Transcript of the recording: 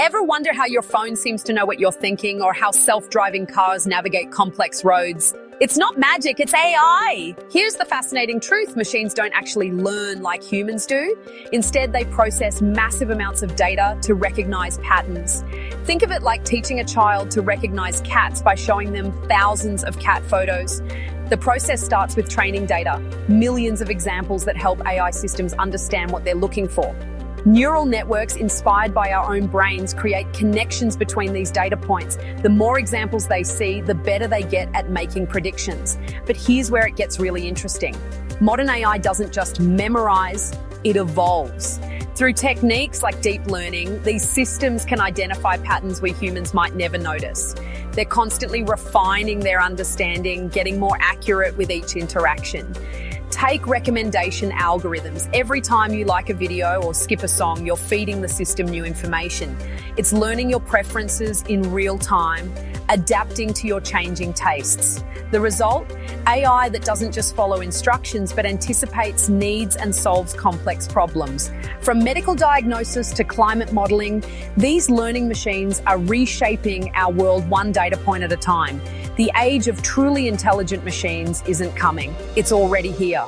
Ever wonder how your phone seems to know what you're thinking, or how self-driving cars navigate complex roads? It's not magic, it's AI. Here's the fascinating truth: machines don't actually learn like humans do. Instead, they process massive amounts of data to recognize patterns. Think of it like teaching a child to recognize cats by showing them thousands of cat photos. The process starts with training data, millions of examples that help AI systems understand what they're looking for. Neural networks inspired by our own brains create connections between these data points. The more examples they see, the better they get at making predictions. But here's where it gets really interesting. Modern AI doesn't just memorize, it evolves. Through techniques like deep learning, these systems can identify patterns we humans might never notice. They're constantly refining their understanding, getting more accurate with each interaction. Take recommendation algorithms. Every time you like a video or skip a song, you're feeding the system new information. It's learning your preferences in real time, adapting to your changing tastes. The result? AI that doesn't just follow instructions, but anticipates needs and solves complex problems. From medical diagnosis to climate modeling, these learning machines are reshaping our world one data point at a time. The age of truly intelligent machines isn't coming. It's already here.